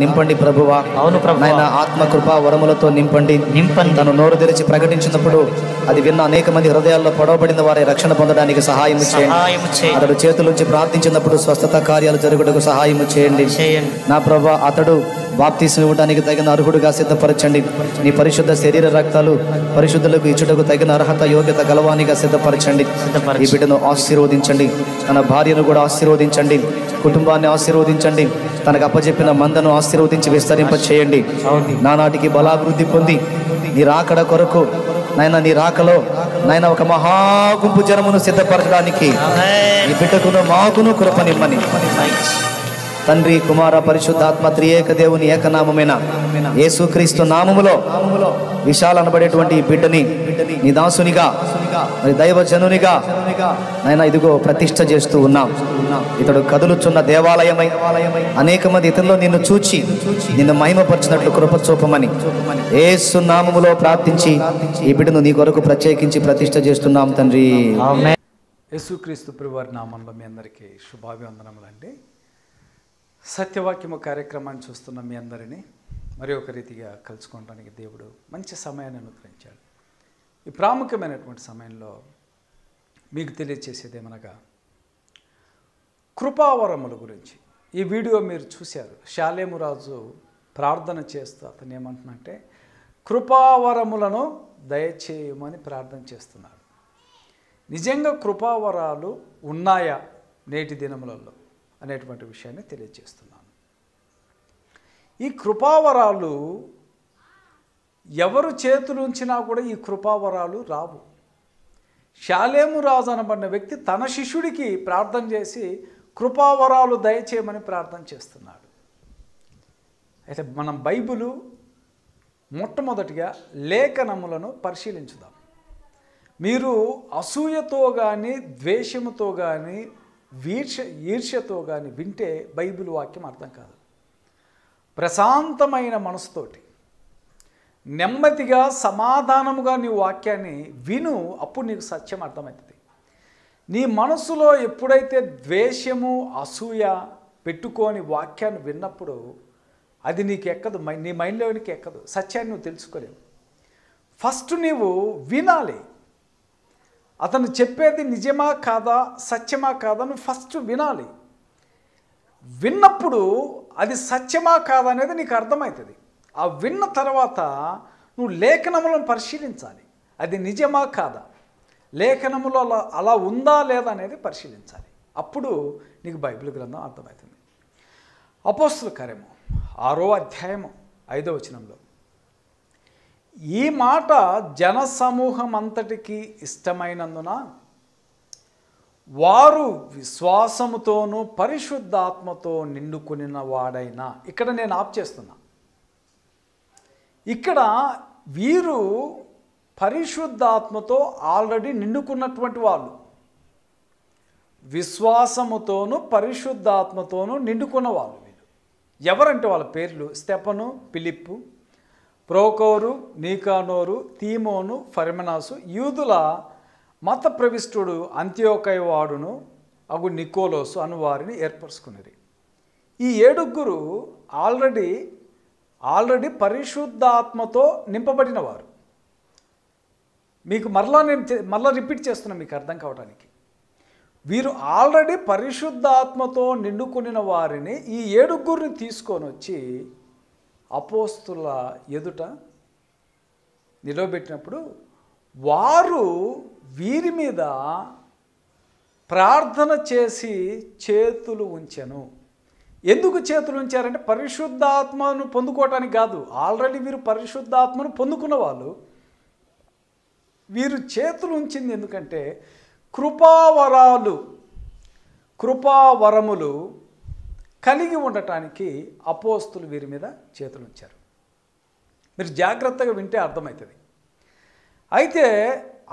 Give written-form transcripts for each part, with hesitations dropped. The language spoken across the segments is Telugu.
నింపండి ప్రభువా. అవును ప్రభువా. నాయన ఆత్మకృపా వరములతో నింపండి. తను నోరు తెరిచి ప్రకటించినప్పుడు అది విన్న అనేక మంది హృదయాల్లో పొడవబడిన వారి రక్షణ పొందడానికి సహాయం చేయండి. అతడు చేతులుంచి ప్రార్థించినప్పుడు స్వస్థత కార్యాలు జరుగుటకు సహాయం చేయండి. నా ప్రభువా, అతడు బాప్తీసం ఇవ్వడానికి తగిన అర్హుడుగా సిద్ధపరచండి. నీ పరిశుద్ధ శరీర రక్తాలు పరిశుద్ధులకు ఇచ్చుటకు తగిన అర్హత యోగ్యత గలవానిగా సిద్ధపరచండి. ఈ బిడ్డను ఆశీర్వదించండి. తన భార్యను కూడా ఆశీర్వదించండి. కుటుంబాన్ని ఆశీర్వదించండి. తనకు అప్పచెప్పిన మందను ఆశీర్వదించి విస్తరింప చేయండి. నానాటికి బలాభివృద్ధి పొంది నీ రాకడ కొరకు నాయన, నీ రాకలో నాయన ఒక మహాగుంపు జనమును సిద్ధపరచడానికి ఈ బిడ్డకును మాకును కృపనిమ్మని తండ్రి కుమార పరిశుద్ధాత్మ త్రియేక దేవుని ఏకనామమైన యేసుక్రీస్తు నామములో విశాల అనబడేటువంటి ఈ బిడ్డని నీ దాసునిగా మరి దైవజనునిగా నాయన ఇదిగో ప్రతిష్ఠ చేస్తూ ఉన్నాం. ఇతడు కదులుచున్న దేవాలయమై అనేక మంది ఇతనిలో నిన్ను చూచి నిన్ను మహిమపరిచినట్లు కృప చూపమని యేసు నామములో ప్రార్థించి ఈ బిడ్డను నీ కొరకు ప్రత్యేకించి ప్రతిష్ఠ చేస్తున్నాం తండ్రి. యేసుక్రీస్తు ప్రభువారి నామంలో మీ అందరికీ శుభాభివందనములండి. సత్యవాక్యము కార్యక్రమాన్ని చూస్తున్న మీ అందరినీ మరి ఒక రీతిగా కలుసుకోవడానికి దేవుడు మంచి సమయాన్ని అనుగ్రహించాడు. ఈ ప్రాముఖ్యమైనటువంటి సమయంలో మీకు తెలియచేసేదేమనగా కృపావరముల గురించి. ఈ వీడియో మీరు చూశారు. షాలేము రాజు ప్రార్థన చేస్తూ అతను ఏమంటున్నంటే కృపావరములను దయచేయమని ప్రార్థన చేస్తున్నాడు. నిజంగా కృపావరాలు ఉన్నాయా నేటి దినములలో అనేటువంటి విషయాన్ని తెలియజేస్తున్నాను. ఈ కృపావరాలు ఎవరు చేతులుంచినా కూడా ఈ కృపావరాలు రావు. షాలేము రాజు అనబడిన వ్యక్తి తన శిష్యుడికి ప్రార్థన చేసి కృపావరాలు దయచేయమని ప్రార్థన చేస్తున్నాడు. అయితే మనం బైబిలు మొట్టమొదటిగా లేఖనములను పరిశీలించుదాం. మీరు అసూయతో కానీ ద్వేషముతో కానీ ఈర్ష్యతో కానీ వింటే బైబిల్ వాక్యం అర్థం కాదు. ప్రశాంతమైన మనసుతోటి నెమ్మదిగా సమాధానముగా నీ వాక్యాన్ని విను, అప్పుడు నీకు సత్యం అర్థమవుతుంది. నీ మనసులో ఎప్పుడైతే ద్వేషము అసూయ పెట్టుకొని వాక్యాన్ని విన్నప్పుడు అది నీకు ఎక్కదు, నీ మైండ్లోనికి ఎక్కదు, సత్యాన్ని నువ్వు తెలుసుకోలేవు. ఫస్ట్ నీవు వినాలి. అతను చెప్పేది నిజమా కాదా, సత్యమా కాదా నువ్వు ఫస్ట్ వినాలి. విన్నప్పుడు అది సత్యమా కాదా అనేది నీకు అర్థమవుతుంది. ఆ విన్న తర్వాత నువ్వు లేఖనములను పరిశీలించాలి. అది నిజమా కాదా, లేఖనములో అలా ఉందా లేదా అనేది పరిశీలించాలి. అప్పుడు నీకు బైబిల్ గ్రంథం అర్థమవుతుంది. అపోస్తుల కార్యము 6వ అధ్యాయము 5వ వచనంలో ఈ మాట జనసమూహం అంతటికి ఇష్టమైనందున వారు విశ్వాసముతోనూ పరిశుద్ధాత్మతో నిండుకునిన వాడైనా. ఇక్కడ నేను ఆప్ చేస్తున్నా. ఇక్కడ వీరు పరిశుద్ధాత్మతో ఆల్రెడీ నిండుకున్నటువంటి వాళ్ళు, విశ్వాసముతోనూ పరిశుద్ధాత్మతోనూ నిండుకున్న వాళ్ళు. వీళ్ళు ఎవరంటే వాళ్ళ పేర్లు స్తెఫను, ఫిలిప్పు, ప్రోకోరు, నీకానోరు, తీమోను, ఫర్మెనాసు, యూదుల మత ప్రవిష్టుడు అంత్యోకయ వాడును అగు నికోలోసు అను వారిని ఏర్పరచుకున్నది. ఈ 7 ఆల్రెడీ పరిశుద్ధాత్మతో నింపబడిన వారు. మీకు మరలా రిపీట్ చేస్తున్నా మీకు అర్థం కావడానికి. వీరు ఆల్రెడీ పరిశుద్ధాత్మతో నిండుకునిన వారిని ఈ 7 తీసుకొని వచ్చి అపోస్తుల ఎదుట నిలవబెట్టినప్పుడు వారు వీరి మీద ప్రార్థన చేసి చేతులు ఉంచెను. ఎందుకు చేతులు ఉంచారంటే పరిశుద్ధాత్మను పొందుకోవటానికి కాదు. ఆల్రెడీ వీరు పరిశుద్ధాత్మను పొందుకున్న వాళ్ళు. వీరు చేతులు ఉంచింది ఎందుకంటే కృపావరములు కలిగి ఉండటానికి అపోస్తులు వీరి మీద చేతులు ఉంచారు. మీరు జాగ్రత్తగా వింటే అర్థమవుతుంది. అయితే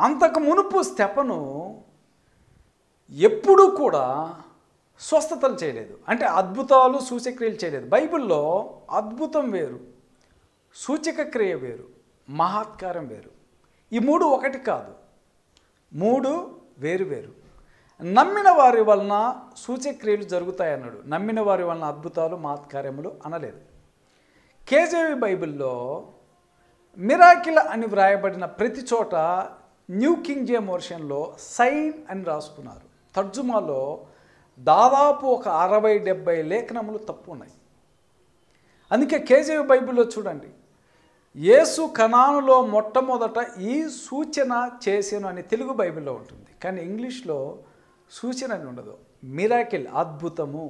అంతకు మునుపు స్తెఫను ఎప్పుడూ కూడా స్వస్థతలు చేయలేదు, అంటే అద్భుతాలు సూచక్రియలు చేయలేదు. బైబిల్లో అద్భుతం వేరు, సూచక క్రియ వేరు, మహత్కారం వేరు. ఈ 3 ఒకటి కాదు, 3 వేరు వేరు. నమ్మిన వారి వలన సూచక్రియలు జరుగుతాయన్నాడు, నమ్మిన వారి వలన అద్భుతాలు మహత్కార్యములు అనలేదు. కేజేవి బైబిల్లో మిరాకిల్ అని వ్రాయబడిన ప్రతి చోట న్యూ కింగ్ జేమ్స్ వర్షన్లో సైన్ అని రాసుకున్నారు. తర్జుమాలో దాదాపు ఒక 60-70 లేఖనములు తప్పు ఉన్నాయి. అందుకే కేజేవి బైబిల్లో చూడండి, యేసు కనానులో మొట్టమొదట ఈ సూచన చేసెను అని తెలుగు బైబిల్లో ఉంటుంది, కానీ ఇంగ్లీష్లో సూచన అని ఉండదు. మిరాకిల్, అద్భుతము.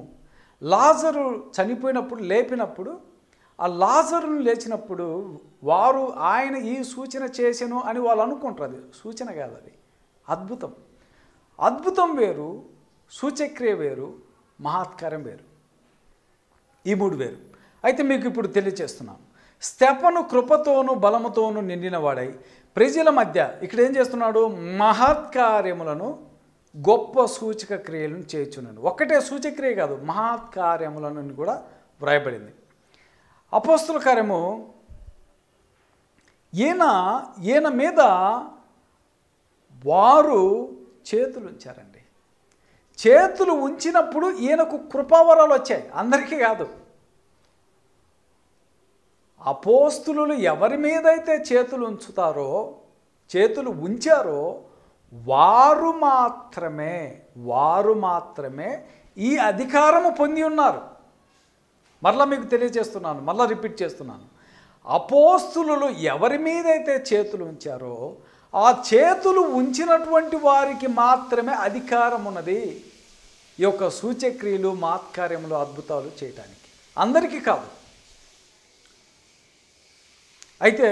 లాజరు చనిపోయినప్పుడు లేపినప్పుడు, ఆ లాజరును లేచినప్పుడు వారు ఆయన ఈ సూచన చేసెను అని వాళ్ళు అనుకుంటారు. అది సూచన కాదు, అది అద్భుతం. అద్భుతం వేరు, సూచక్రియ వేరు, మహత్కార్యం వేరు. ఈ 3 వేరు. అయితే మీకు ఇప్పుడు తెలియచేస్తున్నాను. స్తెఫను కృపతోను బలముతోను నిండినవాడై ప్రజల మధ్య ఇక్కడ ఏం చేస్తున్నాడు? మహత్కార్యములను గొప్ప సూచక క్రియలను చేయుచున్నాను. ఒక్కటే సూచక్రియ కాదు, మహత్కార్యములను కూడా వ్రాయబడింది. అపోస్తుల కార్యము ఈయన మీద వారు చేతులు ఉంచారండి. చేతులు ఉంచినప్పుడు ఈయనకు కృపావరాలు వచ్చాయి, అందరికీ కాదు. అపోస్తులు ఎవరి మీదైతే చేతులు చేతులు ఉంచారో వారు మాత్రమే ఈ అధికారము పొంది ఉన్నారు. మరలా మీకు తెలియజేస్తున్నాను, మరలా రిపీట్ చేస్తున్నాను. అపోస్తులు ఎవరి మీదైతే చేతులు ఉంచారో ఆ చేతులు ఉంచినటువంటి వారికి మాత్రమే అధికారం ఉన్నది ఈ యొక్క సూచక్రియలు, మహత్కార్యములు, అద్భుతాలు చేయటానికి, అందరికీ కాదు. అయితే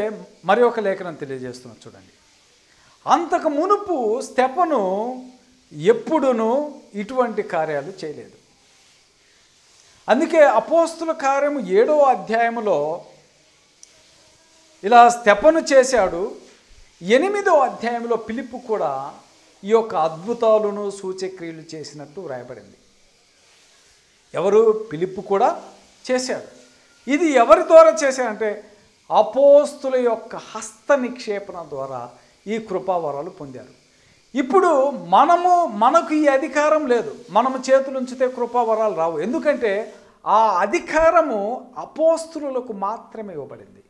మరి ఒక లేఖనం తెలియజేస్తున్నాను చూడండి. అంతకు మునుపు స్తెఫను ఎప్పుడునూ ఇటువంటి కార్యాలు చేయలేదు. అందుకే అపోస్తుల కార్యము 7వ అధ్యాయములో ఇలా స్తెఫను చేశాడు. 8వ అధ్యాయంలో ఫిలిప్పు కూడా ఈ యొక్క అద్భుతాలను సూచక్రియలు చేసినట్టు వ్రాయబడింది. ఎవరు? ఫిలిప్పు కూడా చేశాడు. ఇది ఎవరి ద్వారా చేశాడంటే అపోస్తుల యొక్క హస్త నిక్షేపణ ద్వారా ఈ కృపావరాలు పొందారు. ఇప్పుడు మనకు ఈ అధికారం లేదు. మనము చేతులు ఉంచితే కృపావరాలు రావు. ఎందుకంటే ఆ అధికారము అపోస్తులకు మాత్రమే ఇవ్వబడింది.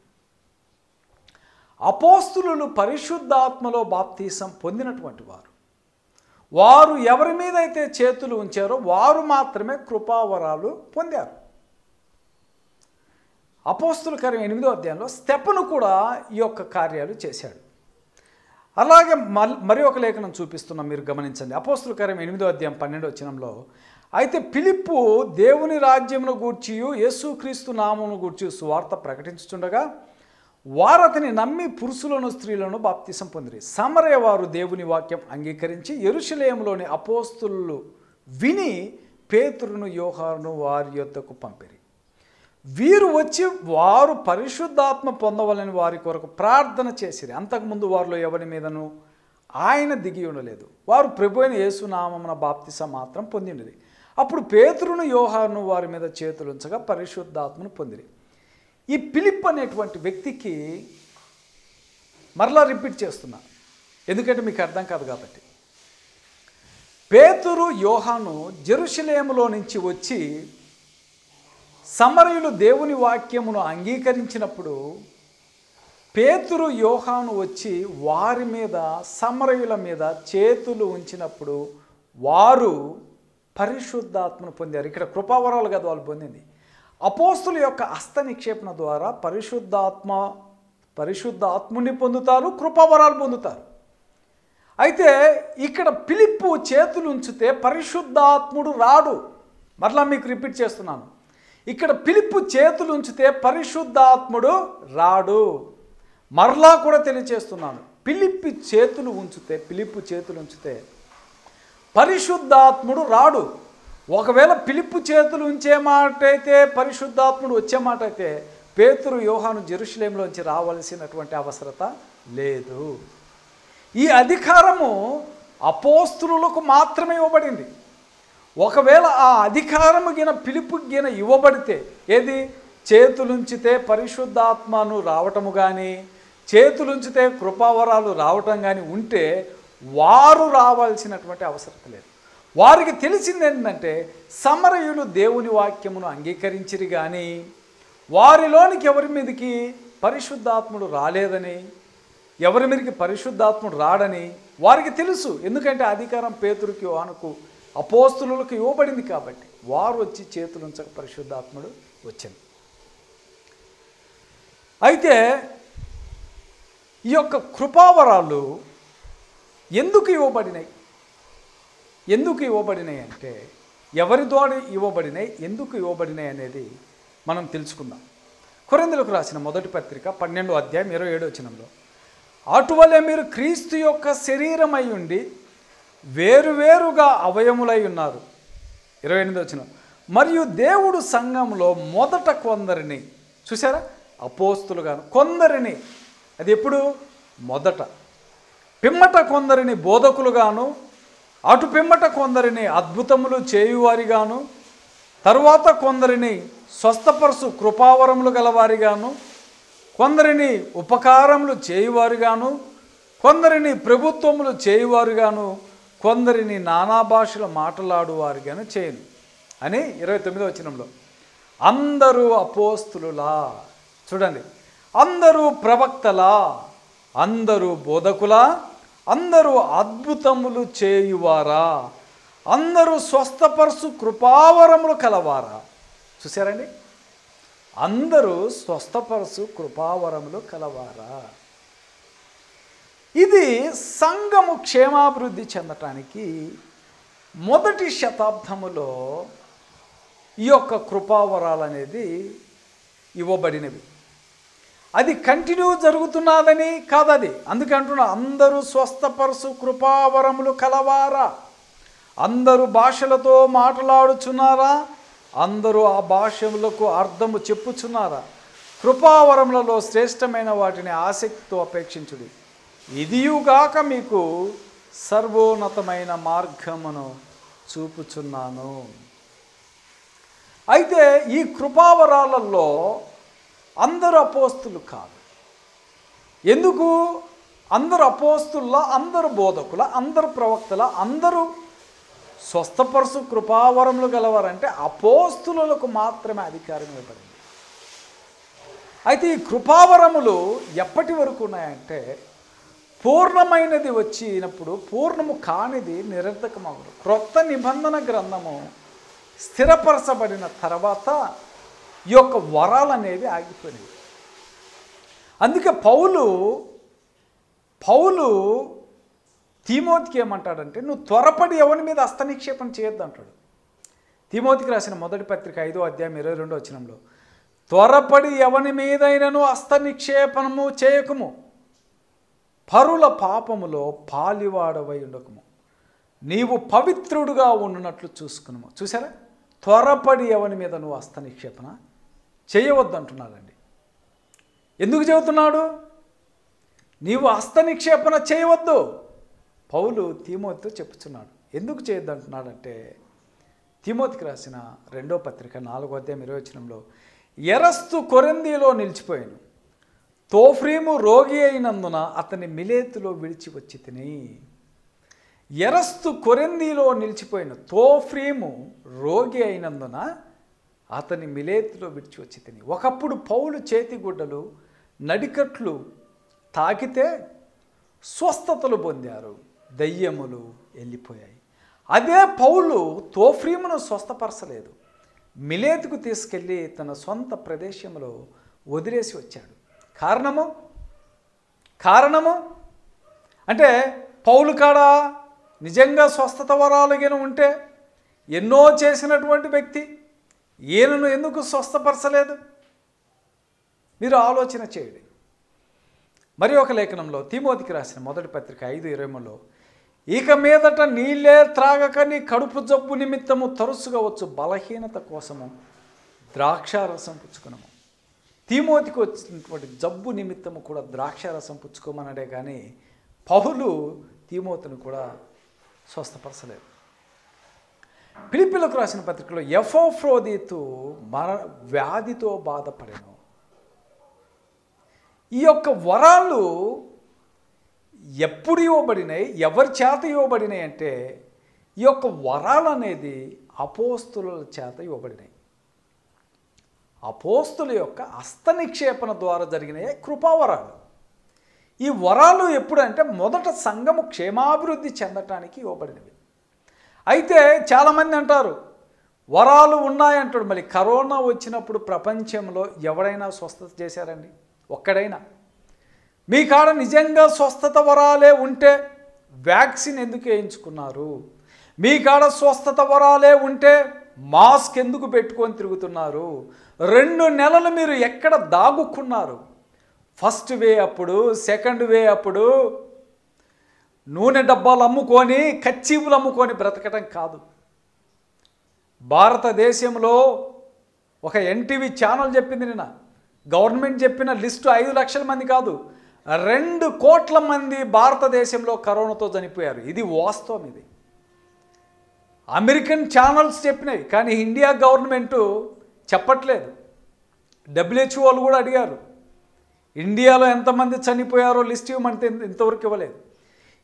అపోస్తులు పరిశుద్ధాత్మలో బాప్తీసం పొందినటువంటి వారు ఎవరి మీదైతే చేతులు ఉంచారో వారు మాత్రమే కృపావరాలు పొందారు. అపోస్తుల కార్యం 8వ అధ్యాయంలో స్తెఫను కూడా ఈ యొక్క కార్యాలు చేశాడు. అలాగే మరి ఒక లేఖనం చూపిస్తున్నాం, మీరు గమనించండి. అపోస్తుల కార్యం 8వ అధ్యాయం 12వ వచనంలో, అయితే ఫిలిప్పు దేవుని రాజ్యమును గూర్చియు యేసుక్రీస్తు నామమును గూర్చి సువార్త ప్రకటించుచుండగా వారు అతని నమ్మి పురుషులను స్త్రీలను బాప్తిసం పొందిరి. సమరయ వారు దేవుని వాక్యం అంగీకరించి యెరూషలేములోని అపోస్తులు విని పేతురును యోహానును వారి యొద్దకు పంపిరి. వీరు వచ్చి వారు పరిశుద్ధాత్మ పొందవలని వారి కొరకు ప్రార్థన చేసిరి. అంతకుముందు వారిలో ఎవరి మీదను ఆయన దిగి ఉండలేదు. వారు ప్రభువైన యేసు నామమున బాప్తిసం మాత్రం పొందిండిరి. అప్పుడు పేతురును యోహానును వారి మీద చేతులు ఉంచగా పరిశుద్ధాత్మను పొందిరి. ఈ ఫిలిప్ అనేటువంటి వ్యక్తికి మరలా రిపీట్ చేస్తున్నా, ఎందుకంటే మీకు అర్థం కాదు కాబట్టి. పేతురు యోహాను జెరూషలేములో నుంచి వచ్చి సమరయులు దేవుని వాక్యమును అంగీకరించినప్పుడు పేతురు యోహాను వచ్చి వారి మీద, సమరయుల మీద చేతులు ఉంచినప్పుడు వారు పరిశుద్ధాత్మను పొందారు. ఇక్కడ కృపావరాలు కదా వాళ్ళు పొందింది. అపోస్తుల యొక్క హస్త నిక్షేపణ ద్వారా పరిశుద్ధాత్ముని పొందుతారు, కృపావరాలు పొందుతారు. అయితే ఇక్కడ ఫిలిప్పు చేతులు ఉంచితే పరిశుద్ధాత్ముడు రాడు. మరలా మీకు రిపీట్ చేస్తున్నాను, ఇక్కడ ఫిలిప్పు చేతులు ఉంచితే పరిశుద్ధాత్ముడు రాడు. మరలా కూడా తెలియచేస్తున్నాను, ఫిలిప్పు చేతులు ఉంచితే పరిశుద్ధాత్ముడు రాడు. ఒకవేళ ఫిలిప్పు చేతులు ఉంచే మాట అయితే పరిశుద్ధాత్ముడు వచ్చే మాట అయితే పేతురు యోహాను జెరూషలేములోంచి రావాల్సినటువంటి అవసరత లేదు. ఈ అధికారము అపోస్తులకు మాత్రమే ఇవ్వబడింది. ఒకవేళ ఆ అధికారము ఫిలిప్పు ఇవ్వబడితే, ఏది చేతులుంచితే పరిశుద్ధాత్మను రావటము కానీ చేతులుంచితే కృపావరాలు రావటం కానీ ఉంటే వారు రావాల్సినటువంటి అవసరం లేదు. వారికి తెలిసింది ఏంటంటే సమరయులు దేవుని వాక్యమును అంగీకరించిరి కానీ వారిలోనికి ఎవరి మీదకి పరిశుద్ధాత్ముడు రాలేదని, ఎవరి మీదకి పరిశుద్ధాత్ముడు రాడని వారికి తెలుసు. ఎందుకంటే అధికారం పేతురుకి, యోహానుకు, అపోస్తులకు ఇవ్వబడింది కాబట్టి వారు వచ్చి చేతులుంచక పరిశుద్ధాత్ముడు వచ్చింది. అయితే ఈ యొక్క కృపావరాలు ఎందుకు ఇవ్వబడినాయి? ఎందుకు ఇవ్వబడినాయి అంటే ఎవరి ద్వారా ఇవ్వబడినాయి, ఎందుకు ఇవ్వబడినాయి అనేది మనం తెలుసుకుందాం. కొరింథీయులకు రాసిన మొదటి పత్రిక 12వ అధ్యాయం 27వ వచనంలో, అటువలే మీరు క్రీస్తు యొక్క శరీరమై ఉండి వేరువేరుగా అవయములై ఉన్నారు. 28వ వచనం, మరియు దేవుడు సంఘంలో మొదట కొందరిని, చూసారా, అపోస్తులుగాను కొందరిని, అది ఎప్పుడు? మొదట. పిమ్మట కొందరిని బోధకులుగాను, అటు పిమ్మట కొందరిని అద్భుతములు చేయువారిగాను, తరువాత కొందరిని స్వస్థపరచు కృపావరములు గలవారిగాను, కొందరిని ఉపకారములు చేయువారుగాను, కొందరిని ప్రభుత్వములు చేయువారుగాను, కొందరిని నానా భాషలు మాట్లాడువారుగాను చేయను అని 29వ వచనంలో, అందరూ అపోస్తులులా, చూడండి, అందరూ ప్రవక్తలా, అందరూ బోధకులా, అందరూ అద్భుతములు చేయువారా, అందరూ స్వస్థపరచు కృపావరములు కలవారా. చూసారండి, అందరూ స్వస్థపరచు కృపావరములు కలవారా. ఇది సంఘము క్షేమాభివృద్ధి చెందటానికి మొదటి శతాబ్దములో ఈ యొక్క కృపావరాలు అనేది ఇవ్వబడినవి. అది కంటిన్యూ జరుగుతున్నదని కాదు, అది అందుకే అంటున్నా, అందరూ స్వస్థపరచు కృపావరములు కలవారా, అందరూ భాషలతో మాట్లాడుచున్నారా, అందరూ ఆ భాషలకు అర్థము చెప్పుచున్నారా, కృపావరములలో శ్రేష్టమైన వాటిని ఆసక్తితో అపేక్షించుడి, ఇదియుగాక మీకు సర్వోన్నతమైన మార్గమును చూపుచున్నాను. అయితే ఈ కృపావరాలలో అందరు అపోస్తులు కాదు. ఎందుకు? అందరు అపోస్తుల, అందరు బోధకుల, అందరు ప్రవక్తల, అందరూ స్వస్థపరచు కృపావరములు గలవారంటే అపోస్తులకు మాత్రమే అధికారం ఇవ్వబడింది. అయితే ఈ కృపావరములు ఎప్పటి వరకు ఉన్నాయంటే పూర్ణమైనది వచ్చినప్పుడు, పూర్ణము కానిది నిరర్ధకమగును. క్రొత్త నిబంధన గ్రంథము స్థిరపరచబడిన తర్వాత ఈ యొక్క వరాలు అనేవి ఆగిపోయినాయి. అందుకే పౌలు తిమోతికి ఏమంటాడంటే, నువ్వు త్వరపడి ఎవరి మీద హస్తనిక్షేపం చేయొద్దు అంటాడు. తిమోతికి రాసిన మొదటి పత్రిక 5వ అధ్యాయం 22వ వచనంలో, త్వరపడి ఎవని మీదైనను హస్తనిక్షేపణము చేయకము, పరుల పాపములో పాలివాడవై ఉండకము, నీవు పవిత్రుడుగా ఉండునట్లు చూసుకున్నాము. చూసారా, త్వరపడి ఎవని మీద నువ్వు హస్తనిక్షేపణ చేయవద్దు అంటున్నాడండి. ఎందుకు చెబుతున్నాడు? నీవు హస్తనిక్షేపణ చేయవద్దు. పౌలు తిమోతితో చెప్పుచున్నాడు. ఎందుకు చేయొద్దు అంటున్నాడంటే, తిమోతికి రాసిన 2వ పత్రిక 4వ అధ్యాయం 20వ వచనంలో, ఎరస్తు కొరింథీలో నిలిచిపోయాను, తోఫ్రీము రోగి అయినందున అతని మిలేతులో విడిచి వచ్చి తిని. ఎరస్తు కొరింథీలో నిలిచిపోయిన, తోఫ్రీము రోగి అయినందున అతని మిలేతులో విడిచి వచ్చి తిని. ఒకప్పుడు పౌలు చేతిగుడ్డలు, నడికట్లు తాకితే స్వస్థతలు పొందారు, దయ్యములు వెళ్ళిపోయాయి. అదే పౌలు తోఫ్రీమును స్వస్థపరచలేదు, మిలేతుకు తీసుకెళ్ళి తన సొంత ప్రదేశంలో వదిలేసి వచ్చాడు. కారణము అంటే పౌలు కాడ నిజంగా స్వస్థత వరాలుగా ఉంటే ఎన్నో చేసినటువంటి వ్యక్తి ఈయనను ఎందుకు స్వస్థపరచలేదు? మీరు ఆలోచన చేయండి. మరి ఒక లేఖనంలో తిమోతికి రాసిన మొదటి పత్రిక 5:23లో, ఇక మీదట నీళ్ళే త్రాగక నీ కడుపు జబ్బు నిమిత్తము తరచుగా వచ్చు బలహీనత కోసము ద్రాక్షారసం పుచ్చుకున్నాము. తిమోతికి వచ్చినటువంటి జబ్బు నిమిత్తము కూడా ద్రాక్షారసం పుచ్చుకోమన్నాడే కానీ పౌలు తిమోతిని కూడా స్వస్థపరచలేదు. ఫిలిప్పీలకు రాసిన పత్రికలో ఎపఫ్రోదితు వ్యాధితో బాధపడెను. ఈ యొక్క వరాలు ఎప్పుడు ఇవ్వబడినాయి, ఎవరి చేత ఇవ్వబడినాయి అంటే, ఈ యొక్క వరాలు అనేది అపోస్తుల చేత ఇవ్వబడినాయి. అపోస్తుల యొక్క హస్తనిక్షేపణ ద్వారా జరిగిన కృపావరాలు. ఈ వరాలు ఎప్పుడంటే మొదట సంఘము క్షేమాభివృద్ధి చెందటానికి ఇవ్వబడినవి. అయితే చాలామంది అంటారు వరాలు ఉన్నాయంటాడు. మళ్ళీ కరోనా వచ్చినప్పుడు ప్రపంచంలో ఎవడైనా స్వస్థత చేశారండి? ఒక్కడైనా? మీ కాడ నిజంగా స్వస్థత వరాలే ఉంటే వ్యాక్సిన్ ఎందుకు వేయించుకున్నారు? మీ కాడ స్వస్థత వరాలే ఉంటే మాస్క్ ఎందుకు పెట్టుకొని తిరుగుతున్నారు? 2 నెలలు మీరు ఎక్కడ దాగుకున్నారు? ఫస్ట్ వే అప్పుడు, సెకండ్ వే అప్పుడు నూనె డబ్బాలు అమ్ముకొని కచ్చీపులు అమ్ముకొని బ్రతకటం కాదు. భారతదేశంలో ఒక ఎన్టీవీ ఛానల్ చెప్పింది నిన్న, గవర్నమెంట్ చెప్పిన లిస్టు 5 లక్షల మంది కాదు, 2 కోట్ల మంది భారతదేశంలో కరోనాతో చనిపోయారు. ఇది వాస్తవం. ఇది అమెరికన్ ఛానల్స్ చెప్పినాయి, కానీ ఇండియా గవర్నమెంటు చెప్పట్లేదు. WHO వాళ్ళు కూడా అడిగారు ఇండియాలో ఎంతమంది చనిపోయారో లిస్ట్ ఇవ్వమంటే ఇంతవరకు ఇవ్వలేదు.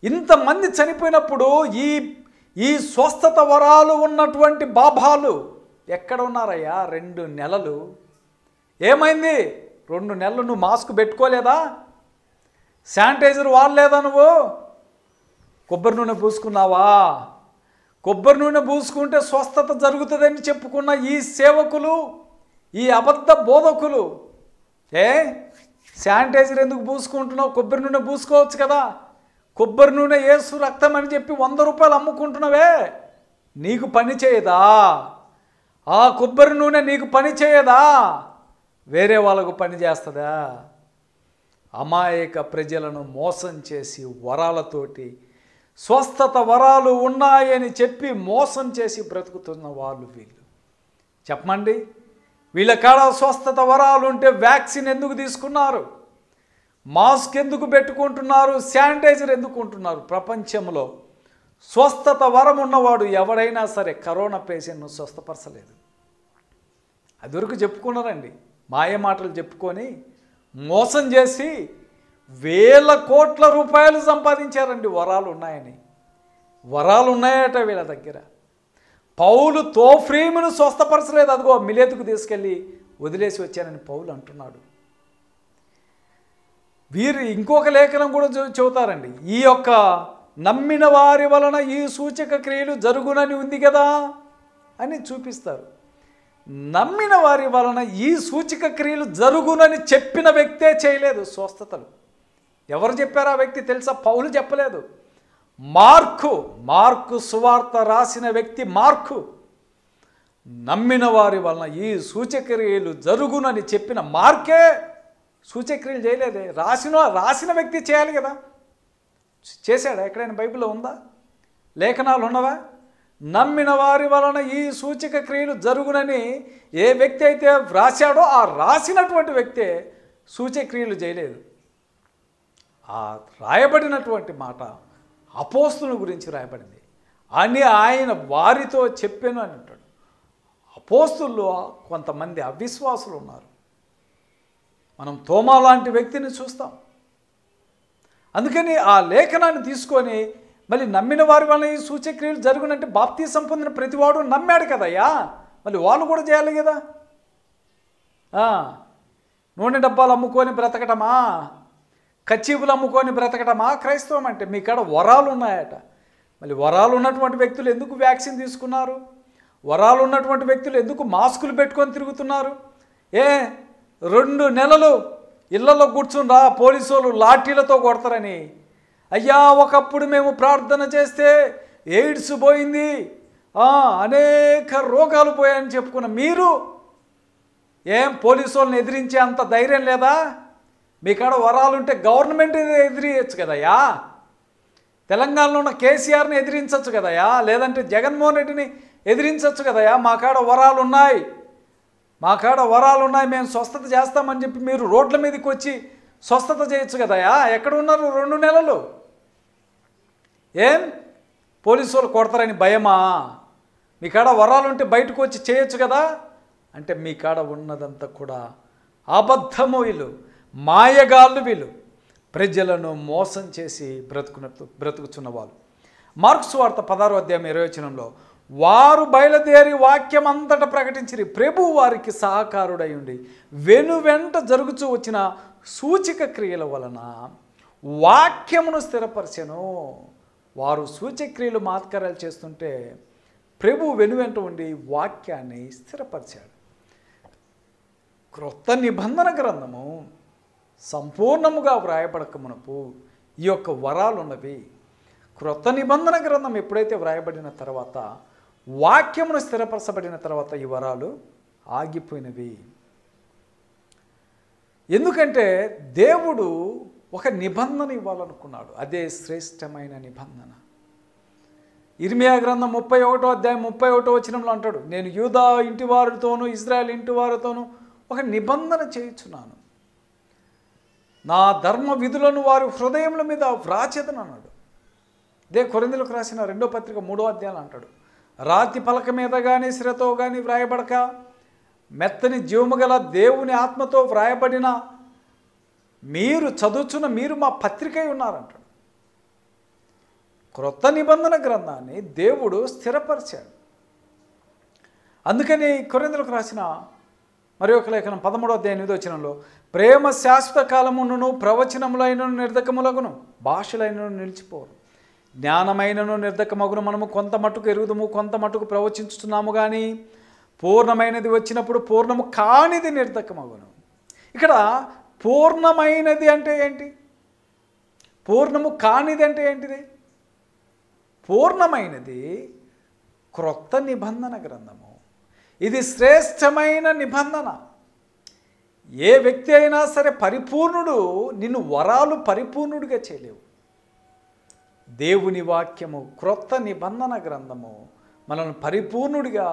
ఇంతమంది చనిపోయినప్పుడు ఈ స్వస్థత వరాలు ఉన్నటువంటి బాబాలు ఎక్కడ ఉన్నారయ్యా? 2 నెలలు ఏమైంది? 2 నెలలు నువ్వు మాస్క్ పెట్టుకోలేదా? శానిటైజర్ వాడలేదా? నువ్వు కొబ్బరి నూనె పూసుకున్నావా? కొబ్బరి నూనె పూసుకుంటే స్వస్థత జరుగుతుందని చెప్పుకున్న ఈ సేవకులు, ఈ అబద్ధ బోధకులు, శానిటైజర్ ఎందుకు పూసుకుంటున్నావు? కొబ్బరి నూనె పూసుకోవచ్చు కదా. కొబ్బరి నూనె యేసు రక్తం అని చెప్పి 100 రూపాయలు అమ్ముకుంటున్నావే, నీకు పని చేయదా? ఆ కొబ్బరి నూనె నీకు పని చేయదా? వేరే వాళ్ళకు పని చేస్తుందా? అమాయక ప్రజలను మోసం చేసి వరాలతోటి, స్వస్థత వరాలు ఉన్నాయని చెప్పి మోసం చేసి బ్రతుకుతున్న వాళ్ళు వీళ్ళు. చెప్పమండి, వీళ్ళ కాడ స్వస్థత వరాలు ఉంటే వ్యాక్సిన్ ఎందుకు తీసుకున్నారు? మాస్క్ ఎందుకు పెట్టుకుంటున్నారు? శానిటైజర్ ఎందుకు ఉంటున్నారు? ప్రపంచంలో స్వస్థత వరం ఉన్నవాడు ఎవడైనా సరే కరోనా పేషెంట్ను స్వస్థపరచలేదు. అది వరకు చెప్పుకున్నారండి, మాయ మాటలు చెప్పుకొని మోసం చేసి వేల కోట్ల రూపాయలు సంపాదించారండి వరాలు ఉన్నాయని. వరాలు ఉన్నాయట వీళ్ళ దగ్గర. పౌలు తోఫ్రీమును స్వస్థపరచలేదు, అదిగో మిలేతుకు తీసుకెళ్ళి వదిలేసి వచ్చానని పౌలు అంటున్నాడు. వీరు ఇంకొక లేఖనం కూడా చెబుతారండి, ఈ యొక్క నమ్మిన వారి వలన ఈ సూచక క్రియలు జరుగునని ఉంది కదా అని చూపిస్తారు. నమ్మిన వారి వలన ఈ సూచక క్రియలు జరుగునని చెప్పిన వ్యక్తే చేయలేదు స్వస్థతలు. ఎవరు చెప్పారు ఆ వ్యక్తి తెలుసా? పౌలు చెప్పలేదు. మార్కు సువార్త రాసిన వ్యక్తి మార్కు నమ్మిన వారి వలన ఈ సూచక్రియలు జరుగునని చెప్పిన మార్కే సూచక్రియలు చేయలేదే. రాసిన వ్యక్తి చేయాలి కదా. చేశాడా? ఎక్కడైనా బైబిల్లో ఉందా? లేఖనాలు ఉన్నవా? నమ్మిన వారి వలన ఈ సూచక క్రియలు జరుగునని ఏ వ్యక్తి అయితే రాశాడో ఆ రాసినటువంటి వ్యక్తే సూచక్రియలు చేయలేదు. ఆ రాయబడినటువంటి మాట అపోస్తుల గురించి రాయబడింది అని ఆయన వారితో చెప్పాను అని అంటాడు. అపోస్తుల్లో కొంతమంది అవిశ్వాసులు ఉన్నారు. మనం తోమా లాంటి వ్యక్తిని చూస్తాం. అందుకని ఆ లేఖనాన్ని తీసుకొని మళ్ళీ నమ్మిన వారి వలన ఈ సూచక్రియలు జరుగునంటే బాప్తీసం పొందిన ప్రతివాడు నమ్మాడు కదయ్యా, మళ్ళీ వాళ్ళు కూడా చేయాలి కదా. నూనె డబ్బాలు అమ్ముకొని బ్రతకటమా, కచ్చీపులు అమ్ముకొని బ్రతకటమా క్రైస్తవం అంటే? మీ కాడ వరాలు ఉన్నాయట. మళ్ళీ వరాలు ఉన్నటువంటి వ్యక్తులు ఎందుకు వ్యాక్సిన్ తీసుకున్నారు? వరాలు ఉన్నటువంటి వ్యక్తులు ఎందుకు మాస్కులు పెట్టుకొని తిరుగుతున్నారు? 2 నెలలు ఇళ్లలో కూర్చుని రా పోలీసు వాళ్ళు లాఠీలతో కొడతారని. అయ్యా ఒకప్పుడు మేము ప్రార్థన చేస్తే ఎయిడ్స్ పోయింది, అనేక రోగాలు పోయాయని చెప్పుకున్న మీరు పోలీసు వాళ్ళని ఎదిరించే అంత ధైర్యం లేదా? మీ కాడ వరాలు ఉంటే గవర్నమెంట్ ఎదిరించచ్చు కదయ్యా. తెలంగాణలో ఉన్న కేసీఆర్ని ఎదిరించవచ్చు కదయ్యా, లేదంటే జగన్మోహన్ రెడ్డిని ఎదిరించవచ్చు కదయ్యా. మా కాడ వరాలు ఉన్నాయి, మేము స్వస్థత చేస్తామని చెప్పి మీరు రోడ్ల మీదకి వచ్చి స్వస్థత చేయొచ్చు కదయ్యా. ఎక్కడ ఉన్నారు 2 నెలలు? పోలీసు వాళ్ళు కొడతారని భయమా? మీ కాడ వరాలు ఉంటే బయటకు వచ్చి చేయొచ్చు కదా. అంటే మీ కాడ ఉన్నదంతా కూడా అబద్ధము. వీళ్ళు మాయగాళ్ళు, వీళ్ళు ప్రజలను మోసం చేసి బ్రతుకుచున్న వాళ్ళు. మార్కు సువార్త 16వ అధ్యాయం 20వ వచనంలో వారు బయలుదేరి వాక్యం అంతటా ప్రకటించిరి. ప్రభు వారికి సహకారుడై ఉండి వెనువెంట జరుగుతూ వచ్చిన సూచక క్రియల వలన వాక్యమును స్థిరపరచెను. వారు సూచక్రియలు మాత్కార్యాలు చేస్తుంటే ప్రభు వెనువెంట ఉండి వాక్యాన్ని స్థిరపరిచాడు. క్రొత్త నిబంధన గ్రంథము సంపూర్ణముగా వ్రాయబడక మునుపు ఈ యొక్క వరాలు ఉన్నవి. క్రొత్త నిబంధన గ్రంథం ఎప్పుడైతే వ్రాయబడిన తర్వాత, వాక్యమును స్థిరపరచబడిన తర్వాత ఈ వరాలు ఆగిపోయినవి. ఎందుకంటే దేవుడు ఒక నిబంధన ఇవ్వాలనుకున్నాడు. అదే శ్రేష్టమైన నిబంధన. ఇర్మియా గ్రంథం 31వ అధ్యాయం 31వ వచనంలో అంటాడు, నేను యూదా ఇంటి వారితోనూ ఇజ్రాయెల్ ఇంటి వారితోనూ ఒక నిబంధన చేయుచున్నాను, నా ధర్మ విధులను వారి హృదయముల మీద వ్రాచెదను అన్నాడు. ఇదే కొరింథీయులకు రాసిన 2వ పత్రిక 3వ అధ్యాయం అంటాడు, రాతి పలక మీద కానీ శిరతో కానీ వ్రాయబడక మెత్తని జీవము గల దేవుని ఆత్మతో వ్రాయబడిన మీరు చదువుచున్న మీరు మా పత్రికై ఉన్నారంటాడు. క్రొత్త నిబంధన గ్రంథాన్ని దేవుడు స్థిరపరిచాడు. అందుకని కొరింథీయులకు రాసిన మరి ఒక లేఖనం 13వ అధ్యాయం 8వ వచనంలో, ప్రేమ శాశ్వత కాలమును ప్రవచనములైనను నిర్ధకములగును భాషలైనను నిలిచిపోరు, జ్ఞానమైనను నిర్ధకమగును, మనము కొంత మట్టుకు ఎరుగుదము కొంత మట్టుకు ప్రవచించుతున్నాము కానీ పూర్ణమైనది వచ్చినప్పుడు పూర్ణము కానిది నిర్ధకమగును. ఇక్కడ పూర్ణమైనది అంటే ఏంటి? పూర్ణము కానిది అంటే ఏంటిది? పూర్ణమైనది క్రొత్త నిబంధన గ్రంథము. ఇది శ్రేష్టమైన నిబంధన. ఏ వ్యక్తి అయినా సరే పరిపూర్ణుడు, నిన్ను వరాలు పరిపూర్ణుడిగా చేయలేవు. దేవుని వాక్యము క్రొత్త నిబంధన గ్రంథము మనల్ని పరిపూర్ణుడిగా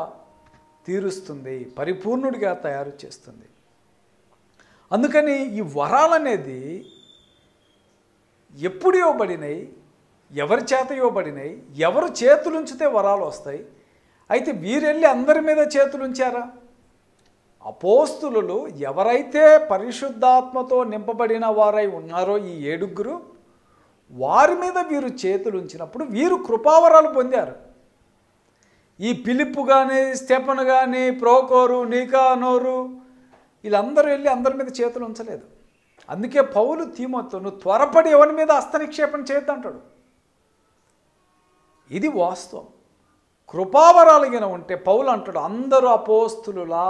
తీరుస్తుంది, పరిపూర్ణుడిగా తయారు చేస్తుంది. అందుకని ఈ వరాలనేది ఎప్పుడు ఇవ్వబడినాయి, ఎవరి చేత ఇవ్వబడినాయి, ఎవరు చేతులుంచితే వరాలు వస్తాయి. అయితే వీరెళ్ళి అందరి మీద చేతులుంచారా? అపోస్తులు ఎవరైతే పరిశుద్ధాత్మతో నింపబడిన వారై ఉన్నారో ఈ 7 వారి మీద వీరు చేతులుంచినప్పుడు వీరు కృపావరాలు పొందారు. ఈ ఫిలిప్పు కానీ స్టెఫను కానీ ప్రోకోరు నీకానోరు వీళ్ళందరూ వెళ్ళి అందరి మీద చేతులు ఉంచలేదు. అందుకే పౌలు తీమోతో నువ్వు త్వరపడి ఎవరి మీద హస్తనిక్షేపణ చేయొద్దంటాడు. ఇది వాస్తవం. కృపావరాలుగిన ఉంటే పౌలు అంటాడు, అందరూ అపోస్తులులా,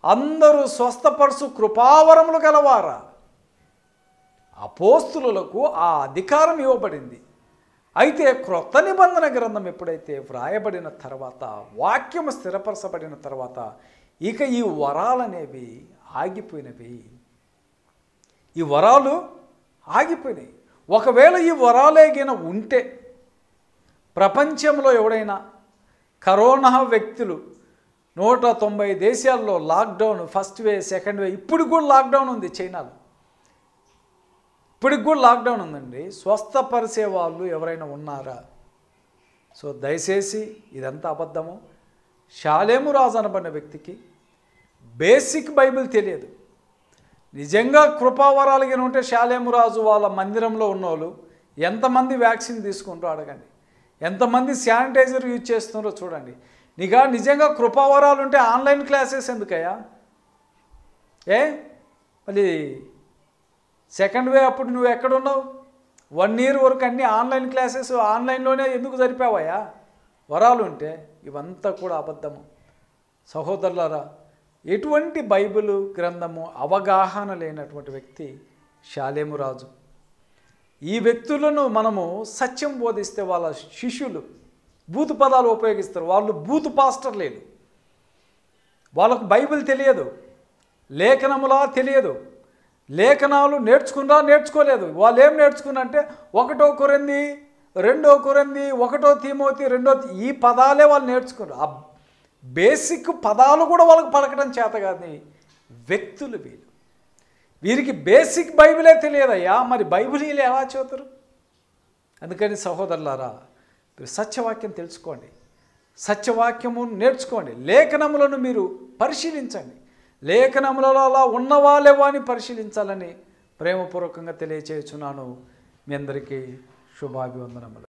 అందరూ స్వస్థపరుచు కృపావరములు గలవారా. అపోస్తులకు ఆ అధికారం ఇవ్వబడింది. అయితే క్రొత్త నిబంధన గ్రంథం ఎప్పుడైతే వ్రాయబడిన తర్వాత, వాక్యము స్థిరపరచబడిన తర్వాత ఇక ఈ వరాలనేవి ఆగిపోయినవి. ఈ వరాలు ఆగిపోయినాయి. ఒకవేళ ఈ వరాలేగిన ఉంటే ప్రపంచంలో ఎవడైనా కరోనా వ్యక్తులు 190 దేశాల్లో lockdown, first way second way, ఇప్పుడు కూడా లాక్డౌన్ ఉంది. చైనాలో ఇప్పటికి కూడా లాక్డౌన్ ఉందండి. స్వస్థపరిచే వాళ్ళు ఎవరైనా ఉన్నారా? సో దయచేసి ఇదంతా అబద్ధము. షాలేము రాజు అనబడిన వ్యక్తికి బేసిక్ బైబిల్ తెలియదు. నిజంగా కృపావరాలుగా ఉంటే షాలేము రాజు వాళ్ళ మందిరంలో ఉన్నోళ్ళు ఎంతమంది వ్యాక్సిన్ తీసుకుంటారో అడగండి, ఎంతమంది శానిటైజర్ యూజ్ చేస్తున్నారో చూడండి. నిజంగా కృపావరాలు ఉంటే ఆన్లైన్ క్లాసెస్ ఎందుకయ్యా? మళ్ళీ సెకండ్ వే అప్పుడు నువ్వు ఎక్కడున్నావు? 1 year వరకు అన్ని ఆన్లైన్ క్లాసెస్ ఆన్లైన్లోనే ఎందుకు జరిపావయ్యా? వరాలు ఉంటే ఇవంతా కూడా అబద్ధము. సహోదరులారా, ఎటువంటి బైబిల్ గ్రంథము అవగాహన లేనటువంటి వ్యక్తి షాలేము రాజు. ఈ వ్యక్తులను మనము సత్యం బోధిస్తే వాళ్ళ శిష్యులు బూతు పదాలు ఉపయోగిస్తారు. వాళ్ళు బూతు పాస్టర్లేలు. వాళ్ళకు బైబిల్ తెలియదు, లేఖనములా తెలియదు. లేఖనాలు నేర్చుకోలేదు. వాళ్ళు ఏం నేర్చుకున్నారంటే 1 కొరింథీ 2 కొరింథీ 1 తీమోతి 2 ఈ పదాలే వాళ్ళు నేర్చుకున్నారు. ఆ బేసిక్ పదాలు కూడా వాళ్ళకి పలకడం చేత కాదు వ్యక్తులు వీళ్ళు. వీరికి బేసిక్ బైబిలే తెలియదయ్యా, మరి బైబిల్ వీళ్ళు ఎలా చదువుతారు? అందుకని సహోదరులారా, మీరు సత్యవాక్యం తెలుసుకోండి, సత్యవాక్యము నేర్చుకోండి, లేఖనములను మీరు పరిశీలించండి. లేఖనములలో అలా ఉన్నవాళ్ళేవో అని పరిశీలించాలని ప్రేమపూర్వకంగా తెలియచేయుచున్నాను. మీ అందరికీ శుభాభివందనములు.